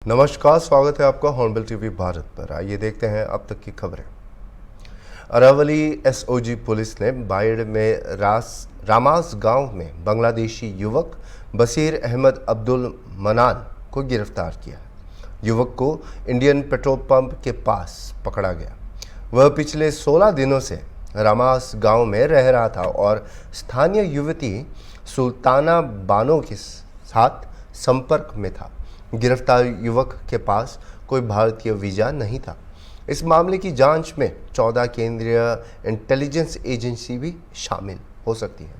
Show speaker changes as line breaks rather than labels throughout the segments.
नमस्कार, स्वागत है आपका हॉर्नबिल टीवी भारत पर। आइए देखते हैं अब तक की खबरें। अरावली एसओजी पुलिस ने बायड़ में रामास गांव में बांग्लादेशी युवक बशीर अहमद अब्दुल मनान को गिरफ्तार किया। युवक को इंडियन पेट्रोल पंप के पास पकड़ा गया। वह पिछले 16 दिनों से रामास गांव में रह रहा था और स्थानीय युवती सुल्ताना बानो के साथ संपर्क में था। गिरफ्तार युवक के पास कोई भारतीय वीज़ा नहीं था। इस मामले की जांच में 14 केंद्रीय इंटेलिजेंस एजेंसी भी शामिल हो सकती है।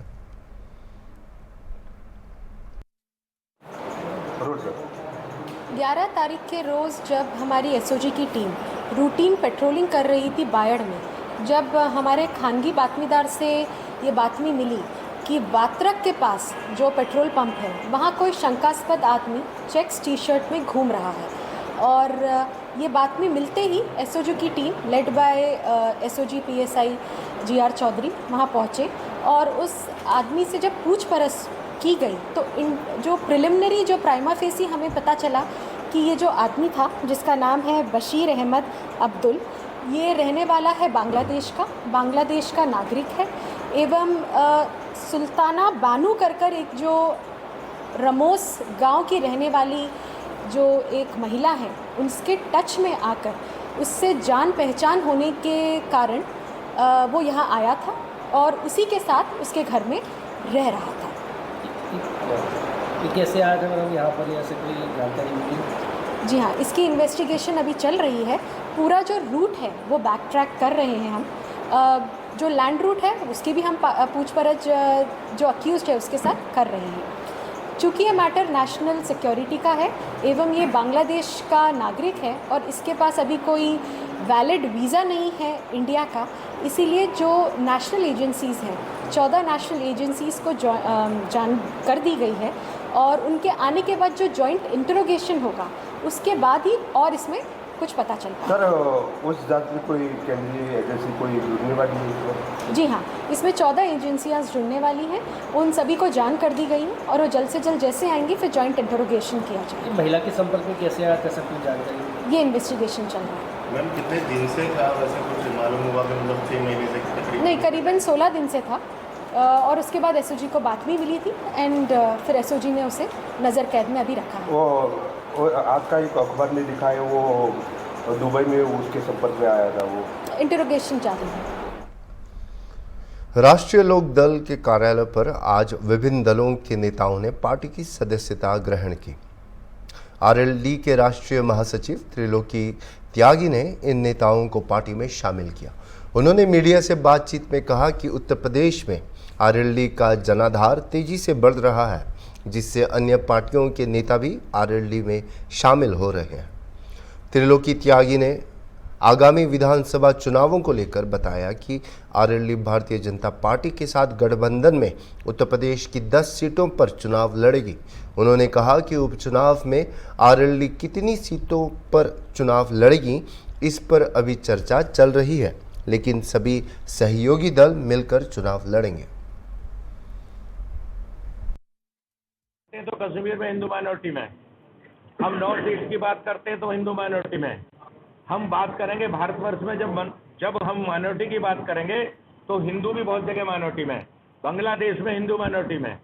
11 तारीख के रोज़ जब हमारी एसओजी की टीम रूटीन पेट्रोलिंग कर रही थी बायड़ में, जब हमारे खानगी बातमीदार से ये बातमी मिली कि वात्रक के पास जो पेट्रोल पंप है वहाँ कोई शंकास्पद आदमी चेक्स टी शर्ट में घूम रहा है, और ये बातमी मिलते ही एसओजी की team led by SOG PSI GR Chaudhary वहाँ पहुँचे और उस आदमी से जब पूछपरछ की गई तो जो प्रिलिमिनरी जो प्राइमा फेसी हमें पता चला कि ये जो आदमी था जिसका नाम है बशीर अहमद अब्दुल, ये रहने वाला है बांग्लादेश का नागरिक है एवं सुल्ताना बानू कर एक जो रमोस गांव की रहने वाली जो एक महिला है उसके टच में आकर उससे जान पहचान होने के कारण वो यहाँ आया था और उसी के साथ उसके घर में रह रहा था।
ये कैसे आया था मैडम यहाँ पर, ऐसे कोई जानकारी मिली?
जी हाँ, इसकी इन्वेस्टिगेशन अभी चल रही है। पूरा जो रूट है वो बैक ट्रैक कर रहे हैं हम। जो लैंड रूट है उसकी भी हम पूछपरछ जो अक्यूज़्ड है उसके साथ कर रहे हैं। चूँकि ये मैटर नेशनल सिक्योरिटी का है एवं ये बांग्लादेश का नागरिक है और इसके पास अभी कोई वैलिड वीज़ा नहीं है इंडिया का, इसीलिए जो नेशनल एजेंसीज़ हैं 14 नेशनल एजेंसीज़ को जान कर दी गई है और उनके आने के बाद जो जॉइंट इंटरोगेशन होगा उसके बाद ही और इसमें कुछ पता चल पाएगा।
सर, उस जांच में कोई केंद्रीय एजेंसी कोई जुड़ने वाली है?
जी हाँ, इसमें 14 एजेंसियाँ जुड़ने वाली हैं, उन सभी को जान कर दी गई है और वो जल्द से जल्द जैसे आएंगी फिर जॉइंट इंटरोगेशन किया जाएगा।
महिला के संपर्क में कैसे आया, कैसा कुछ जानकारी?
ये इन्वेस्टिगेशन चल रहा है।
मैम कितने दिन से था, वैसे कुछ मालूम हुआ कि मतलब 6 महीने से तकरीबन?
नहीं, करीबन 16 दिन से था और उसके बाद एसओजी को बात भी मिली थी एंड फिर एसओजी ने उसे नज़र कैद में अभी रखा है।
वो आज का एक अखबार में दिखा है वो दुबई में उसके संपर्क में आया था, वो
इंटरोगेशन जारी है।
राष्ट्रीय लोक दल के कार्यालय पर आज विभिन्न दलों के नेताओं ने पार्टी की सदस्यता ग्रहण की। आरएलडी के राष्ट्रीय महासचिव त्रिलोकी त्यागी ने इन नेताओं को पार्टी में शामिल किया। उन्होंने मीडिया से बातचीत में कहा कि उत्तर प्रदेश में आरएलडी का जनाधार तेजी से बढ़ रहा है, जिससे अन्य पार्टियों के नेता भी आरएलडी में शामिल हो रहे हैं। त्रिलोकी त्यागी ने आगामी विधानसभा चुनावों को लेकर बताया कि आरएलडी भारतीय जनता पार्टी के साथ गठबंधन में उत्तर प्रदेश की 10 सीटों पर चुनाव लड़ेगी। उन्होंने कहा कि उपचुनाव में आरएलडी कितनी सीटों पर चुनाव लड़ेगी इस पर अभी चर्चा चल रही है, लेकिन सभी सहयोगी दल मिलकर चुनाव लड़ेंगे।
तो कश्मीर में हिंदू माइनॉरिटी में, हम नॉर्थ ईस्ट की बात करते हैं तो हिंदू माइनॉरिटी में, हम बात करेंगे भारतवर्ष में जब हम माइनॉरिटी की बात करेंगे तो हिंदू भी बहुत जगह माइनॉरिटी में, बांग्लादेश में हिंदू माइनॉरिटी में,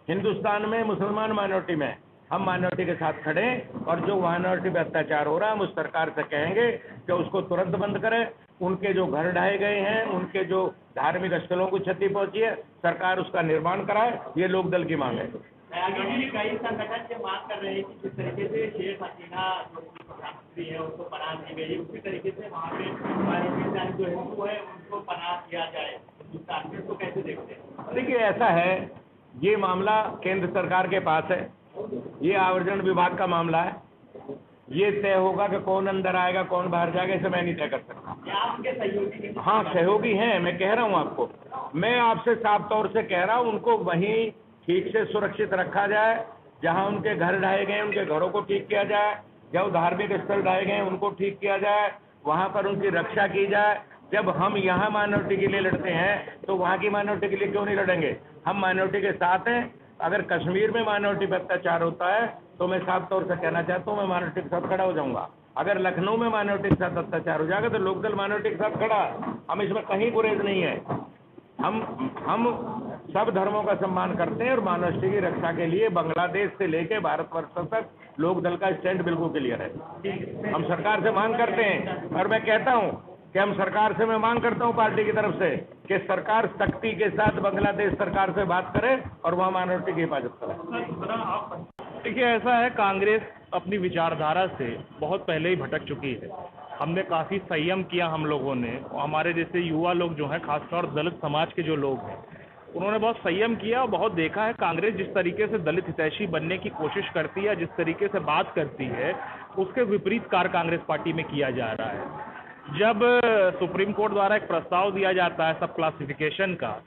हिंदुस्तान में मुसलमान माइनॉरिटी में, हम माइनॉरिटी के साथ खड़े और जो माइनॉरिटी पे अत्याचार हो रहा है हम उस सरकार से कहेंगे कि उसको तुरंत बंद करें। उनके जो घर ढाए गए हैं, उनके जो धार्मिक स्थलों को क्षति पहुंची है, सरकार उसका निर्माण कराए, ये लोक दल की मांग है।
कई संगठन ये मांग कर रहे हैं कि जिस तरीके से शेख हसीना जो प्रधानमंत्री है उसको पनाह दी गई, उसी तरीके से वहाँ पे माइनॉरिटी जो हिंदू है उनको पनाह दिया जाए, इसको कैसे देखते हैं?
देखिए, ऐसा है, ये मामला केंद्र सरकार के पास है, ये आवर्जन विभाग का मामला है, ये तय होगा कि कौन अंदर आएगा कौन बाहर जाएगा, इसे मैं नहीं तय कर सकता।
आपके सहयोगी?
हाँ, सहयोगी हैं, मैं कह रहा हूँ आपको, मैं आपसे साफ तौर से कह रहा हूँ उनको वहीं ठीक से सुरक्षित रखा जाए जहाँ उनके घर ढाए गए, उनके घरों को ठीक किया जाए, जहाँ धार्मिक स्थल ढाए गए उनको ठीक किया जाए, वहाँ पर उनकी रक्षा की जाए। जब हम यहाँ माइनॉरिटी के लिए लड़ते हैं तो वहाँ की माइनॉरिटी के लिए क्यों नहीं लड़ेंगे? हम माइनॉरिटी के साथ हैं। अगर कश्मीर में माइनॉरिटी पर अत्याचार होता है तो मैं साफ तौर से कहना चाहता हूँ मैं माइनॉरिटी के साथ खड़ा हो जाऊंगा। अगर लखनऊ में माइनॉरिटी के साथ अत्याचार हो जाएगा तो लोकदल माइनॉरिटी के साथ खड़ा, हम इसमें कहीं गुरेज नहीं है। हम सब धर्मों का सम्मान करते हैं और मानवता की रक्षा के लिए बांग्लादेश से लेकर भारतवर्ष तक लोकदल का स्टैंड बिल्कुल क्लियर है। हम सरकार से मांग करते हैं और मैं कहता हूं कि हम सरकार से मैं मांग करता हूं पार्टी की तरफ से कि सरकार सख्ती के साथ बांग्लादेश सरकार से बात करे और वहां माइनॉरिटी की हिफाजत करे।
देखिए, ऐसा है, कांग्रेस अपनी विचारधारा से बहुत पहले ही भटक चुकी है। हमने काफ़ी संयम किया हम लोगों ने, हमारे जैसे युवा लोग जो हैं, खासतौर दलित समाज के जो लोग हैं, उन्होंने बहुत संयम किया और बहुत देखा है कांग्रेस जिस तरीके से दलित हितैषी बनने की कोशिश करती है, जिस तरीके से बात करती है, उसके विपरीत कार्य कांग्रेस पार्टी में किया जा रहा है। जब सुप्रीम कोर्ट द्वारा एक प्रस्ताव दिया जाता है सब क्लासिफिकेशन का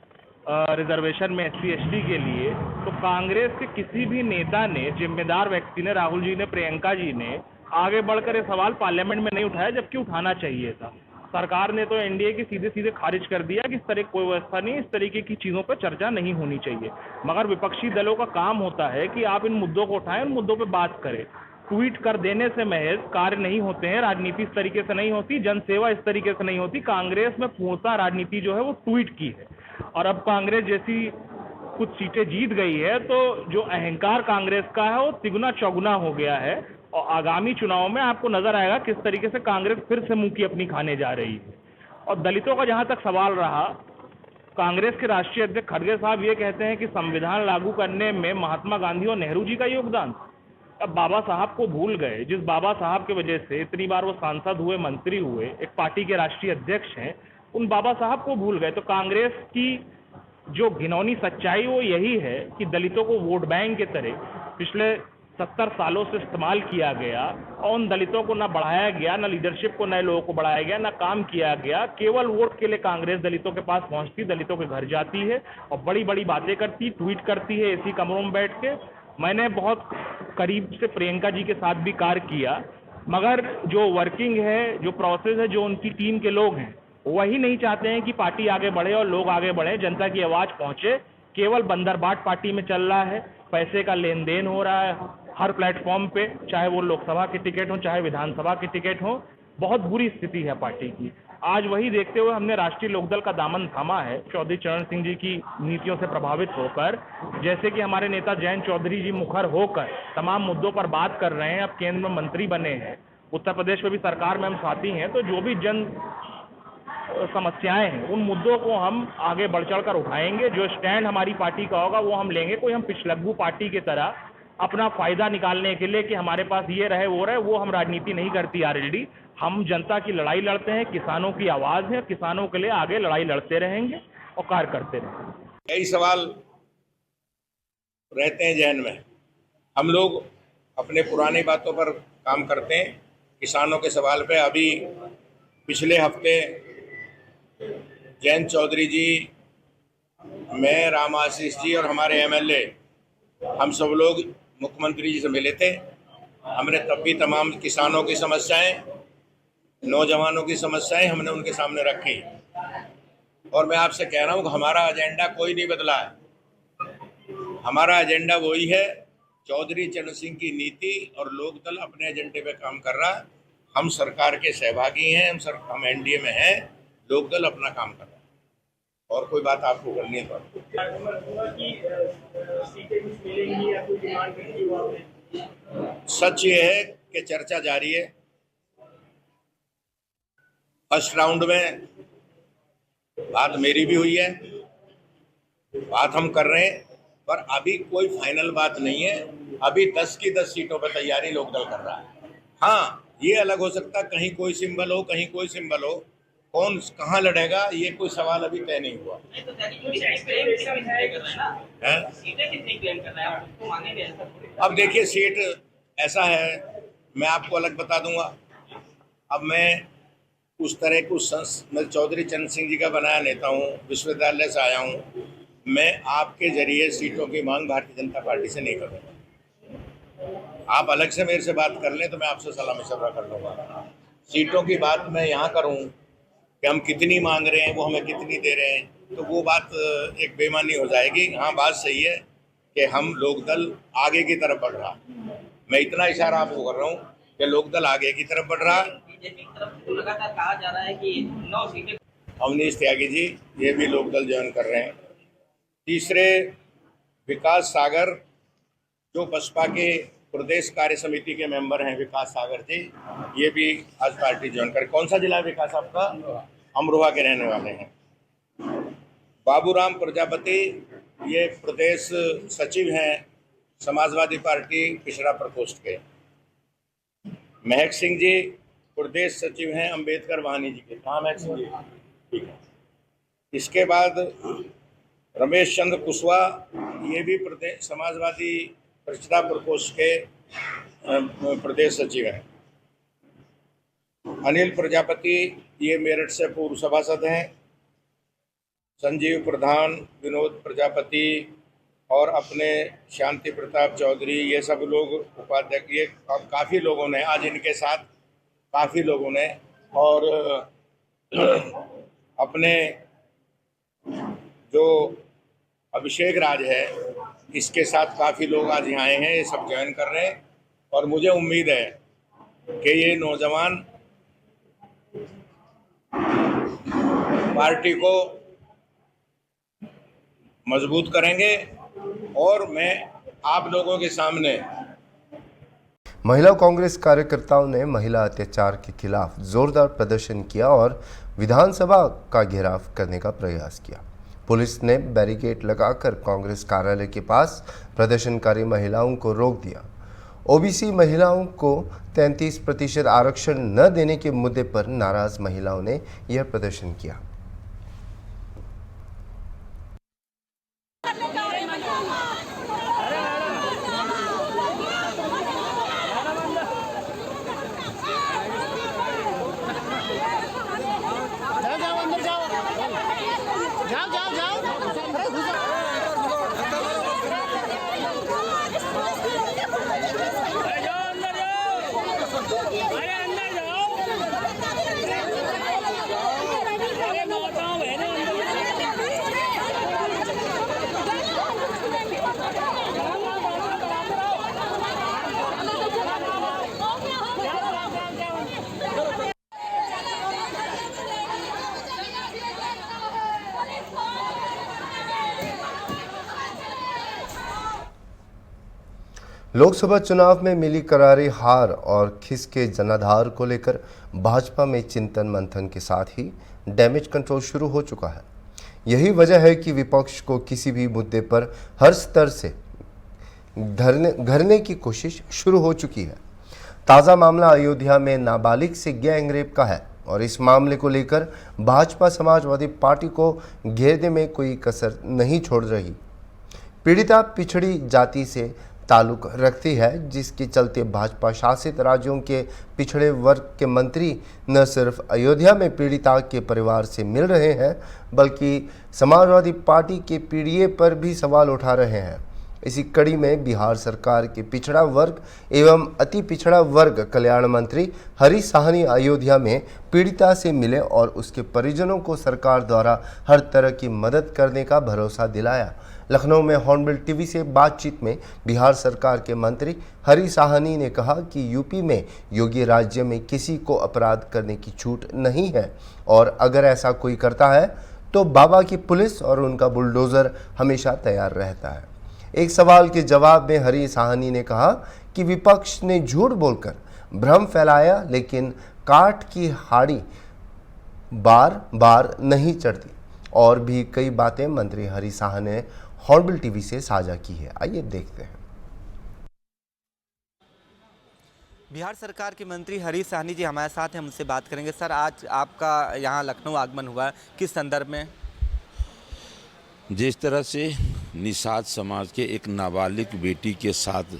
रिजर्वेशन में SC ST के लिए, तो कांग्रेस के किसी भी नेता ने, जिम्मेदार व्यक्ति ने, राहुल जी ने, प्रियंका जी ने आगे बढ़कर ये सवाल पार्लियामेंट में नहीं उठाया, जबकि उठाना चाहिए था। सरकार ने तो NDA की सीधे सीधे खारिज कर दिया कि इस तरह कोई व्यवस्था नहीं, इस तरीके की चीज़ों पर चर्चा नहीं होनी चाहिए। मगर विपक्षी दलों का काम होता है कि आप इन मुद्दों को उठाएं, उन मुद्दों पर बात करें। ट्वीट कर देने से महज कार्य नहीं होते हैं, राजनीति इस तरीके से नहीं होती, जनसेवा इस तरीके से नहीं होती। कांग्रेस में पूर्णतः राजनीति जो है वो ट्वीट की है, और अब कांग्रेस जैसी कुछ सीटें जीत गई है तो जो अहंकार कांग्रेस का है वो तिगुना चौगुना हो गया है। और आगामी चुनाव में आपको नजर आएगा किस तरीके से कांग्रेस फिर से मुंह की अपनी खाने जा रही है। और दलितों का जहां तक सवाल रहा, कांग्रेस के राष्ट्रीय अध्यक्ष खड़गे साहब ये कहते हैं कि संविधान लागू करने में महात्मा गांधी और नेहरू जी का योगदान। अब बाबा साहब को भूल गए, जिस बाबा साहब की वजह से इतनी बार वो सांसद हुए, मंत्री हुए, एक पार्टी के राष्ट्रीय अध्यक्ष हैं, उन बाबा साहब को भूल गए। तो कांग्रेस की जो घिनौनी सच्चाई वो यही है कि दलितों को वोट बैंक के तरह पिछले 70 सालों से इस्तेमाल किया गया और उन दलितों को ना बढ़ाया गया, ना लीडरशिप को नए लोगों को बढ़ाया गया, ना काम किया गया। केवल वोट के लिए कांग्रेस दलितों के पास पहुंचती, दलितों के घर जाती है और बड़ी बड़ी बातें करती, ट्वीट करती है एसी कमरों में बैठ के। मैंने बहुत करीब से प्रियंका जी के साथ भी कार्य किया, मगर जो वर्किंग है, जो प्रोसेस है, जो उनकी टीम के लोग हैं, वही नहीं चाहते हैं कि पार्टी आगे बढ़े और लोग आगे बढ़े, जनता की आवाज़ पहुंचे। केवल बंदरबाट पार्टी में चल रहा है, पैसे का लेन देन हो रहा है हर प्लेटफॉर्म पे, चाहे वो लोकसभा के टिकट हो, चाहे विधानसभा के टिकट हो। बहुत बुरी स्थिति है पार्टी की। आज वही देखते हुए हमने राष्ट्रीय लोकदल का दामन थामा है, चौधरी चरण सिंह जी की नीतियों से प्रभावित होकर। जैसे कि हमारे नेता जयंत चौधरी जी मुखर होकर तमाम मुद्दों पर बात कर रहे हैं, अब केंद्र में मंत्री बने हैं, उत्तर प्रदेश में भी सरकार में हम साथी हैं, तो जो भी जन समस्याएं हैं उन मुद्दों को हम आगे बढ़ चढ़ कर उठाएंगे। जो स्टैंड हमारी पार्टी का होगा वो हम लेंगे। कोई हम पिछलग्गू पार्टी की तरह अपना फायदा निकालने के लिए कि हमारे पास ये रहे वो रहे, वो हम राजनीति नहीं करती RLD। हम जनता की लड़ाई लड़ते हैं, किसानों की आवाज़ है, किसानों के लिए आगे लड़ाई लड़ते रहेंगे और कार्य करते रहेंगे।
कई सवाल रहते हैं जहन में, हम लोग अपने पुरानी बातों पर काम करते हैं। किसानों के सवाल पे अभी पिछले हफ्ते जयंत चौधरी जी, मैं, राम आशीष जी और हमारे MLA हम सब लोग मुख्यमंत्री जी से मिले थे। हमने तब भी तमाम किसानों की समस्याएं, नौजवानों की समस्याएं हमने उनके सामने रखी। और मैं आपसे कह रहा हूं कि हमारा एजेंडा कोई नहीं बदला है। हमारा एजेंडा वही है, चौधरी चरण सिंह की नीति, और लोकदल अपने एजेंडे पे काम कर रहा है। हम सरकार के सहभागी हैं, हम NDA में हैं, लोकदल अपना काम कर रहा है। और कोई बात आपको करनी है तो सच ये है कि चर्चा जारी है। फर्स्ट राउंड में बात मेरी भी हुई है, बात हम कर रहे हैं, पर अभी कोई फाइनल बात नहीं है। अभी 10 की 10 सीटों पर तैयारी लोकदल कर रहा है। हाँ, ये अलग हो सकता, कहीं कोई सिंबल हो, कहीं कोई सिंबल हो, कौन कहाँ लड़ेगा ये कोई सवाल अभी तय नहीं हुआ। अब देखिए, सीट ऐसा है, मैं आपको अलग बता दूंगा। अब मैं उस तरह मैं चौधरी चरण सिंह जी का बनाया नेता हूँ, विश्वविद्यालय से आया हूँ। मैं आपके जरिए सीटों की मांग भारतीय जनता पार्टी से नहीं करूँगा। आप अलग से मेरे से बात कर लें तो मैं आपसे सलाह मशवरा कर लूँगा। सीटों की बात मैं यहाँ करूँ कि हम कितनी मांग रहे हैं, वो हमें कितनी दे रहे हैं, तो वो बात एक बेईमानी हो जाएगी। हाँ, बात सही है कि हम लोकदल आगे की तरफ बढ़ रहा। मैं इतना इशारा आपको कर रहा हूँ कि लोकदल आगे की तरफ बढ़ रहा है।
बीजेपी की तरफ से लगातार कहा जा रहा है कि 9 सीटें
अवनीश त्यागी जी ये भी लोकदल ज्वाइन कर रहे हैं। तीसरे विकास सागर जो बसपा के प्रदेश कार्य समिति के मेंबर हैं, विकास सागर जी ये भी आज पार्टी ज्वाइन कर। कौन सा जिला है विकास आपका? अमरोहा के रहने वाले हैं। बाबूराम प्रजापति ये प्रदेश सचिव हैं समाजवादी पार्टी पिछड़ा प्रकोष्ठ के। महक सिंह जी प्रदेश सचिव हैं अंबेडकर वाहिनी जी के। कहाँ महक सिंह जी? ठीक है। इसके बाद रमेश चंद्र कुशवाहा ये भी प्रदेश समाजवादी पिछड़ा प्रकोष्ठ के प्रदेश सचिव हैं। अनिल प्रजापति ये मेरठ से पूर्व सभासद हैं। संजीव प्रधान, विनोद प्रजापति और अपने शांति प्रताप चौधरी ये सब लोग उपाध्यक्ष, ये काफ़ी लोगों ने आज इनके साथ काफ़ी लोगों ने, और अपने जो अभिषेक राज है इसके साथ काफ़ी लोग आज यहाँ आए हैं, ये सब ज्वाइन कर रहे हैं। और मुझे उम्मीद है कि ये नौजवान पार्टी को मजबूत करेंगे। और मैं आप लोगों के सामने
महिला कांग्रेस कार्यकर्ताओं ने महिला अत्याचार के खिलाफ जोरदार प्रदर्शन किया और विधानसभा का घेराव करने का प्रयास किया। पुलिस ने बैरिकेड लगाकर कांग्रेस कार्यालय के पास प्रदर्शनकारी महिलाओं को रोक दिया। ओबीसी महिलाओं को 33% आरक्षण न देने के मुद्दे पर नाराज महिलाओं ने यह प्रदर्शन किया। लोकसभा चुनाव में मिली करारी हार और खिसके जनाधार को लेकर भाजपा में चिंतन मंथन के साथ ही डैमेज कंट्रोल शुरू हो चुका है। यही वजह है कि विपक्ष को किसी भी मुद्दे पर हर स्तर से घेरने की कोशिश शुरू हो चुकी है। ताज़ा मामला अयोध्या में नाबालिग से गैंग रेप का है और इस मामले को लेकर भाजपा समाजवादी पार्टी को घेरने में कोई कसर नहीं छोड़ रही। पीड़िता पिछड़ी जाति से ताल्लुक रखती है, जिसके चलते भाजपा शासित राज्यों के पिछड़े वर्ग के मंत्री न सिर्फ अयोध्या में पीड़िता के परिवार से मिल रहे हैं, बल्कि समाजवादी पार्टी के पीडीए पर भी सवाल उठा रहे हैं। इसी कड़ी में बिहार सरकार के पिछड़ा वर्ग एवं अति पिछड़ा वर्ग कल्याण मंत्री हरीश साहनी अयोध्या में पीड़िता से मिले और उसके परिजनों को सरकार द्वारा हर तरह की मदद करने का भरोसा दिलाया। लखनऊ में हॉर्नबिल टीवी से बातचीत में बिहार सरकार के मंत्री हरीश साहनी ने कहा कि यूपी में योगी राज्य में किसी को अपराध करने की छूट नहीं है और अगर ऐसा कोई करता है तो बाबा की पुलिस और उनका बुलडोजर हमेशा तैयार रहता है। एक सवाल के जवाब में हरीश साहनी ने कहा कि विपक्ष ने झूठ बोलकर भ्रम फैलाया, लेकिन काठ की हाड़ी बार बार नहीं चढ़ती। और भी कई बातें मंत्री हरीश साहनी ने हॉर्नबिल टीवी से साझा की है। आइए देखते हैं।
बिहार सरकार के मंत्री हरीश साहनी जी हमारे साथ हैं, हमसे बात करेंगे। सर, आज आपका यहाँ लखनऊ आगमन हुआ, किस संदर्भ में?
जिस तरह से निषाद समाज के एक नाबालिग बेटी के साथ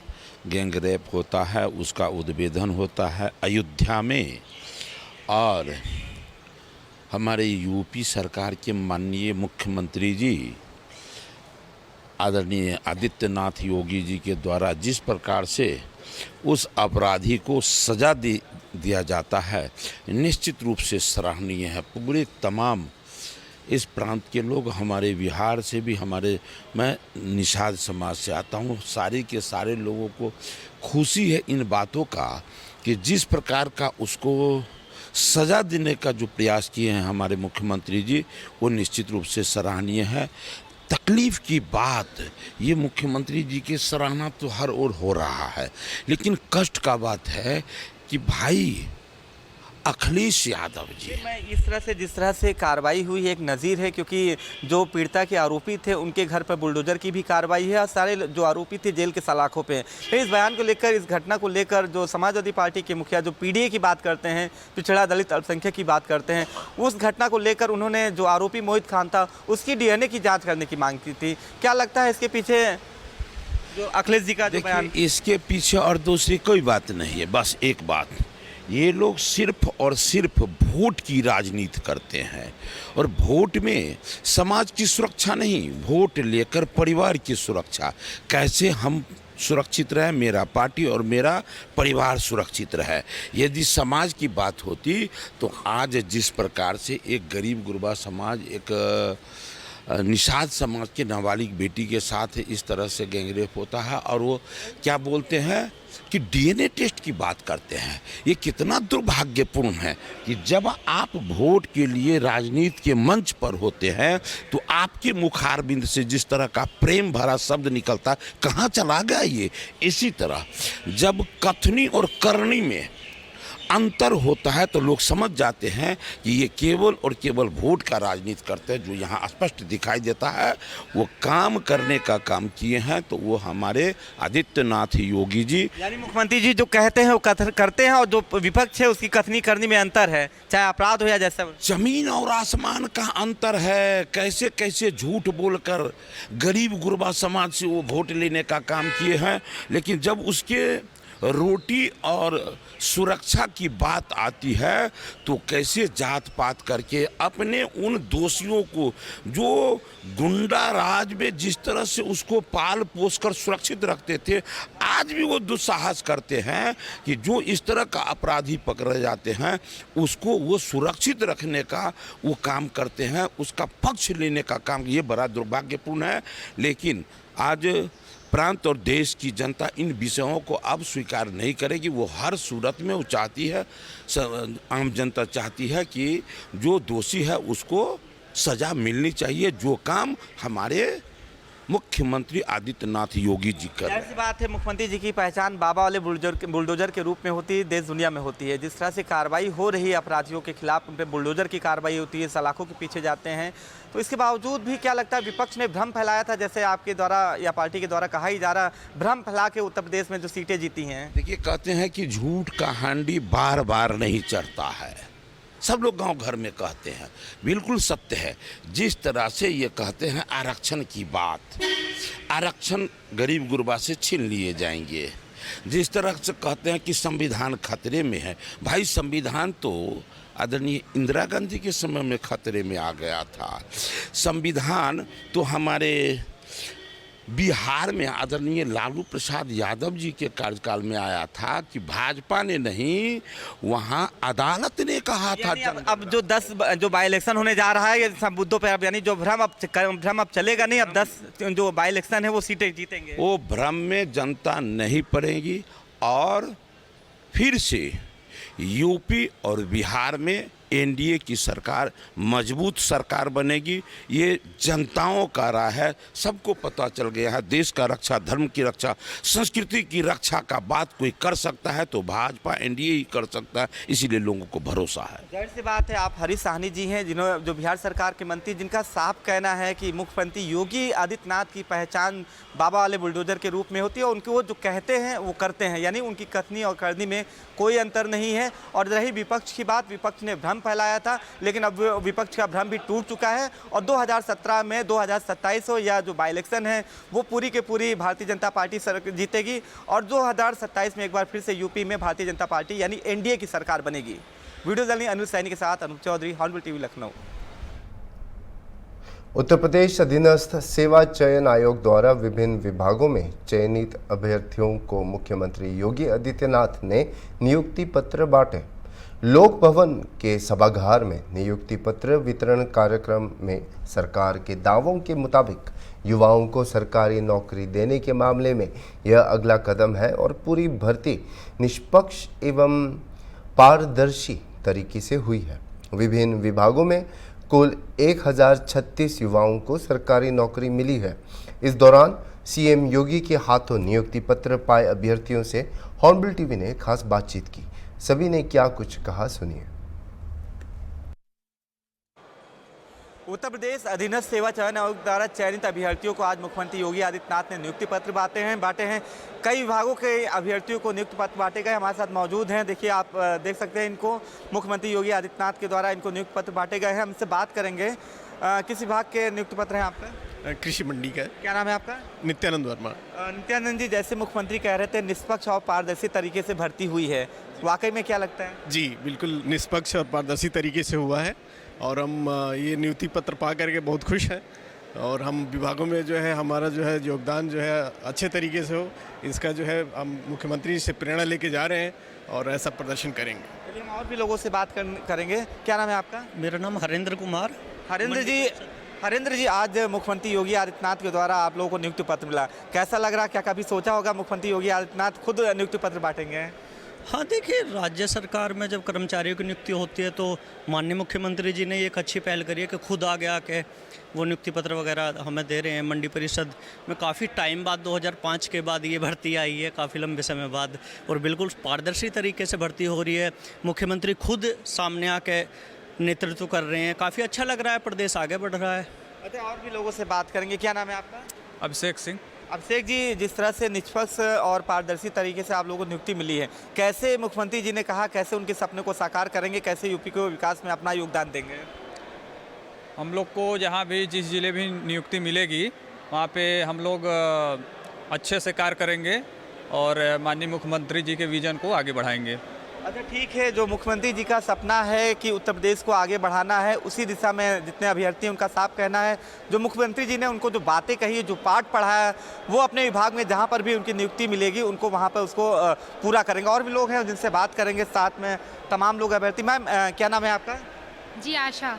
गैंग रेप होता है, उसका उद्भेदन होता है अयोध्या में, और हमारे यूपी सरकार के माननीय मुख्यमंत्री जी आदरणीय आदित्यनाथ योगी जी के द्वारा जिस प्रकार से उस अपराधी को सजा दिया जाता है, निश्चित रूप से सराहनीय है। पूरे तमाम इस प्रांत के लोग, हमारे बिहार से भी, मैं निषाद समाज से आता हूँ, सारे के सारे लोगों को खुशी है इन बातों का कि जिस प्रकार का उसको सज़ा देने का जो प्रयास किए हैं हमारे मुख्यमंत्री जी, वो निश्चित रूप से सराहनीय है। तकलीफ़ की बात, ये मुख्यमंत्री जी की सराहना तो हर ओर हो रहा है, लेकिन कष्ट का बात है कि भाई अखिलेश यादव जी,
मैं इस तरह से जिस तरह से कार्रवाई हुई है एक नज़ीर है, क्योंकि जो पीड़िता के आरोपी थे उनके घर पर बुलडोजर की भी कार्रवाई है और सारे जो आरोपी थे जेल के सलाखों पे हैं। फिर इस बयान को लेकर, इस घटना को लेकर जो समाजवादी पार्टी के मुखिया जो पीडीए की बात करते हैं, पिछड़ा दलित अल्पसंख्यक की बात करते हैं, उस घटना को लेकर उन्होंने जो आरोपी मोहित खान था उसकी डीएनए की जाँच करने की मांग की थी। क्या लगता है इसके पीछे जो अखिलेश जी का जो बयान?
इसके पीछे और दूसरी कोई बात नहीं है, बस एक बात, ये लोग सिर्फ और सिर्फ वोट की राजनीति करते हैं और वोट में समाज की सुरक्षा नहीं, वोट लेकर परिवार की सुरक्षा, कैसे हम सुरक्षित रहे, मेरा पार्टी और मेरा परिवार सुरक्षित रहे। यदि समाज की बात होती तो आज जिस प्रकार से एक गरीब गुरबा समाज, एक निषाद समाज के नाबालिग बेटी के साथ इस तरह से गैंगरेप होता है और वो क्या बोलते हैं कि डीएनए टेस्ट की बात करते हैं, ये कितना दुर्भाग्यपूर्ण है कि जब आप वोट के लिए राजनीति के मंच पर होते हैं तो आपके मुखारबिंद से जिस तरह का प्रेम भरा शब्द निकलता, कहाँ चला गया ये। इसी तरह जब कथनी और करनी में अंतर होता है तो लोग समझ जाते हैं कि ये केवल और केवल वोट का राजनीति करते हैं। जो यहाँ स्पष्ट दिखाई देता है वो काम करने का काम किए हैं तो वो हमारे आदित्यनाथ योगी जी,
यानी मुख्यमंत्री जी जो कहते हैं वो करते हैं और जो विपक्ष है उसकी कथनी करनी में अंतर है, चाहे अपराध हो या जैसा।
जमीन और आसमान का अंतर है। कैसे कैसे झूठ बोलकर गरीब गुरबा समाज से वो वोट लेने का काम किए हैं, लेकिन जब उसके रोटी और सुरक्षा की बात आती है तो कैसे जात पात करके अपने उन दोषियों को जो गुंडा राज में जिस तरह से उसको पाल पोस कर सुरक्षित रखते थे, आज भी वो दुस्साहस करते हैं कि जो इस तरह का अपराधी पकड़े जाते हैं उसको वो सुरक्षित रखने का वो काम करते हैं, उसका पक्ष लेने का काम। ये बड़ा दुर्भाग्यपूर्ण है, लेकिन आज प्रांत और देश की जनता इन विषयों को अब स्वीकार नहीं करेगी। वो हर सूरत में वो चाहती है, आम जनता चाहती है कि जो दोषी है उसको सज़ा मिलनी चाहिए, जो काम हमारे मुख्यमंत्री आदित्यनाथ योगी जी कर रहे हैं।
ऐसी बात है, मुख्यमंत्री जी की पहचान बाबा वाले बुलडोजर के रूप में होती है, देश दुनिया में होती है। जिस तरह से कार्रवाई हो रही है अपराधियों के खिलाफ, उन पर बुलडोजर की कार्रवाई होती है, सलाखों के पीछे जाते हैं, तो इसके बावजूद भी क्या लगता है विपक्ष ने भ्रम फैलाया था, जैसे आपके द्वारा या पार्टी के द्वारा कहा ही जा रहा, भ्रम फैला के उत्तर प्रदेश में जो सीटें जीती हैं।
देखिए, कहते हैं कि झूठ का हांडी बार बार नहीं चढ़ता है, सब लोग गांव घर में कहते हैं, बिल्कुल सत्य है। जिस तरह से ये कहते हैं आरक्षण की बात, आरक्षण गरीब गुरबा से छीन लिए जाएंगे, जिस तरह से कहते हैं कि संविधान खतरे में है, भाई संविधान तो आदरणीय इंदिरा गांधी के समय में खतरे में आ गया था। संविधान तो हमारे बिहार में आदरणीय लालू प्रसाद यादव जी के कार्यकाल में आया था कि भाजपा ने नहीं, वहाँ अदालत ने कहा था।
अब जो 10 जो बाई इलेक्शन होने जा रहा है, ये सब मुद्दों पर यानी जो भ्रम अब चलेगा नहीं, अब 10 जो बाई इलेक्शन है वो सीटें जीतेंगे।
वो भ्रम में जनता नहीं पड़ेगी और फिर से यूपी और बिहार में एनडीए की सरकार मजबूत सरकार बनेगी। ये जनताओं का राय है, सबको पता चल गया है। देश का रक्षा, धर्म की रक्षा, संस्कृति की रक्षा का बात कोई कर सकता है तो भाजपा एनडीए ही कर सकता है, इसीलिए लोगों को भरोसा है।
जाहिर सी बात है, आप हरीश साहनी जी हैं जिन्होंने जो बिहार सरकार के मंत्री, जिनका साफ कहना है कि मुख्यमंत्री योगी आदित्यनाथ की पहचान बाबा वाले बुलडोजर के रूप में होती है, उनके वो जो कहते हैं वो करते हैं, यानी उनकी कथनी और करनी में कोई अंतर नहीं है। और रही विपक्ष की बात, विपक्ष ने भ्रम फैलाया था, लेकिन अब विपक्ष का भ्रम भी टूट चुका है और 2017 में 2027 हो या जो बाई इलेक्शन है वो पूरी के पूरी भारतीय जनता पार्टी जीतेगी और 2027 में एक बार फिर से यूपी में भारतीय जनता पार्टी यानी एनडीए की सरकार बनेगी। वीडियो जर्नलिस्ट अनुज सैनी के साथ अनूप चौधरी, हॉर्नबिल टीवी, लखनऊ।
उत्तर प्रदेश अधीनस्थ सेवा चयन आयोग द्वारा विभिन्न विभागों में चयनित अभ्यर्थियों को मुख्यमंत्री योगी आदित्यनाथ ने नियुक्ति पत्र बांटे। लोक भवन के सभागार में नियुक्ति पत्र वितरण कार्यक्रम में सरकार के दावों के मुताबिक युवाओं को सरकारी नौकरी देने के मामले में यह अगला कदम है और पूरी भर्ती निष्पक्ष एवं पारदर्शी तरीके से हुई है। विभिन्न विभागों में कुल 1036 युवाओं को सरकारी नौकरी मिली है। इस दौरान सीएम योगी के हाथों नियुक्ति पत्र पाए अभ्यर्थियों से हॉर्नबिल टीवी ने खास बातचीत की। सभी ने क्या कुछ कहा, सुनिए।
उत्तर प्रदेश अधीनस्थ सेवा चयन आयोग द्वारा चयनित अभ्यर्थियों को आज मुख्यमंत्री योगी आदित्यनाथ ने नियुक्ति पत्र बांटे हैं। कई विभागों के अभ्यर्थियों को नियुक्ति पत्र बांटे गए। हमारे साथ मौजूद हैं, देखिए आप देख सकते हैं इनको, मुख्यमंत्री योगी आदित्यनाथ के द्वारा इनको नियुक्ति पत्र बांटे गए हैं। हम इनसे बात करेंगे। किस विभाग के नियुक्ति पत्र हैं आपका?
कृषि मंडी का।
क्या नाम है आपका?
नित्यानंद वर्मा।
नित्यानंद जी, जैसे मुख्यमंत्री कह रहे थे निष्पक्ष और पारदर्शी तरीके से भर्ती हुई है, वाकई में क्या लगता है?
जी बिल्कुल निष्पक्ष और पारदर्शी तरीके से हुआ है और हम ये नियुक्ति पत्र पा करके बहुत खुश हैं और हम विभागों में जो है हमारा जो है योगदान जो है अच्छे तरीके से हो, इसका जो है हम मुख्यमंत्री से प्रेरणा लेके जा रहे हैं और ऐसा प्रदर्शन करेंगे।
चलिए हम और भी लोगों से बात करेंगे। क्या नाम है आपका?
मेरा नाम हरेंद्र कुमार।
हरेंद्र जी, आज मुख्यमंत्री योगी आदित्यनाथ के द्वारा आप लोगों को नियुक्ति पत्र मिला, कैसा लग रहा है? क्या कभी सोचा होगा मुख्यमंत्री योगी आदित्यनाथ खुद नियुक्ति पत्र बांटेंगे?
हाँ देखिए, राज्य सरकार में जब कर्मचारियों की नियुक्ति होती है तो माननीय मुख्यमंत्री जी ने एक अच्छी पहल करी है कि खुद आगे आके वो नियुक्ति पत्र वगैरह हमें दे रहे हैं। मंडी परिषद में काफ़ी टाइम बाद 2005 के बाद ये भर्ती आई है, काफ़ी लंबे समय बाद, और बिल्कुल पारदर्शी तरीके से भर्ती हो रही है। मुख्यमंत्री खुद सामने आके नेतृत्व कर रहे हैं, काफ़ी अच्छा लग रहा है, प्रदेश आगे बढ़ रहा है।
अच्छा, और भी लोगों से बात करेंगे। क्या नाम है आपका?
अभिषेक सिंह।
अभिषेक जी, जिस तरह से निष्पक्ष और पारदर्शी तरीके से आप लोगों को नियुक्ति मिली है, कैसे मुख्यमंत्री जी ने कहा कैसे उनके सपने को साकार करेंगे, कैसे यूपी को विकास में अपना योगदान देंगे?
हम लोग को जहाँ भी जिस जिले भी नियुक्ति मिलेगी वहाँ पे हम लोग अच्छे से कार्य करेंगे और माननीय मुख्यमंत्री जी के विजन को आगे बढ़ाएंगे।
अच्छा ठीक है, जो मुख्यमंत्री जी का सपना है कि उत्तर प्रदेश को आगे बढ़ाना है, उसी दिशा में जितने अभ्यर्थी हैं उनका साफ कहना है जो मुख्यमंत्री जी ने उनको जो बातें कही है, जो पाठ पढ़ाया है, वो अपने विभाग में जहां पर भी उनकी नियुक्ति मिलेगी उनको वहां पर उसको पूरा करेंगे। और भी लोग हैं जिनसे बात करेंगे, साथ में तमाम लोग अभ्यर्थी। मैम, क्या नाम है आपका?
जी आशा।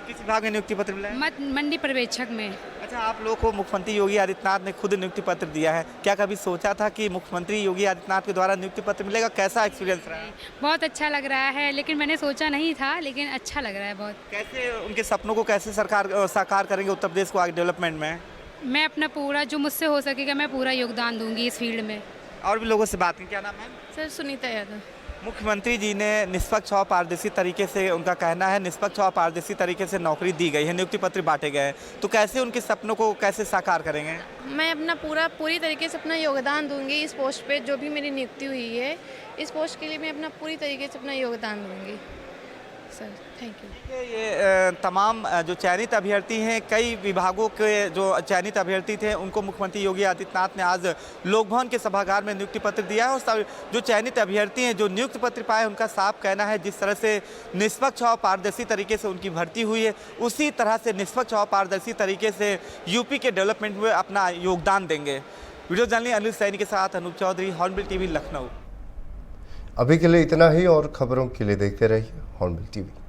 किस विभाग में नियुक्ति पत्र मिला है?
मंडी पर्यवेक्षक में।
अच्छा, आप लोग को मुख्यमंत्री योगी आदित्यनाथ ने खुद नियुक्ति पत्र दिया है, क्या कभी सोचा था कि मुख्यमंत्री योगी आदित्यनाथ के द्वारा नियुक्ति पत्र मिलेगा? कैसा एक्सपीरियंस रहा?
बहुत अच्छा लग रहा है, लेकिन मैंने सोचा नहीं था, लेकिन अच्छा लग रहा है बहुत।
कैसे उनके सपनों को कैसे सरकार साकार करेंगे उत्तर प्रदेश को आगे डेवलपमेंट में?
मैं अपना पूरा जो मुझसे हो सकेगा मैं पूरा योगदान दूंगी इस फील्ड में।
और भी लोगों से बात करें। क्या नाम है?
सर सुनीता यादव।
मुख्यमंत्री जी ने निष्पक्ष और पारदर्शी तरीके से, उनका कहना है निष्पक्ष और पारदर्शी तरीके से नौकरी दी गई है, नियुक्ति पत्र बांटे गए हैं, तो कैसे उनके सपनों को कैसे साकार करेंगे?
मैं अपना पूरी तरीके से अपना योगदान दूंगी इस पोस्ट पे, जो भी मेरी नियुक्ति हुई है इस पोस्ट के लिए मैं अपना पूरी तरीके से अपना योगदान दूंगी। Sir thank you.
ये तमाम जो चयनित अभ्यर्थी हैं, कई विभागों के जो चयनित अभ्यर्थी थे उनको मुख्यमंत्री योगी आदित्यनाथ ने आज लोक भवन के सभागार में नियुक्ति पत्र दिया है। और जो चयनित अभ्यर्थी हैं जो नियुक्ति पत्र पाए, उनका साफ कहना है जिस तरह से निष्पक्ष और पारदर्शी तरीके से उनकी भर्ती हुई है, उसी तरह से निष्पक्ष और पारदर्शी तरीके से यूपी के डेवलपमेंट में अपना योगदान देंगे। वीडियो जर्नलिस्ट अनिल सैनी के साथ अनूप चौधरी, हॉर्नबिल टीवी, लखनऊ।
अभी के लिए इतना ही और खबरों के लिए देखते रहिए हॉर्नबिल टीवी।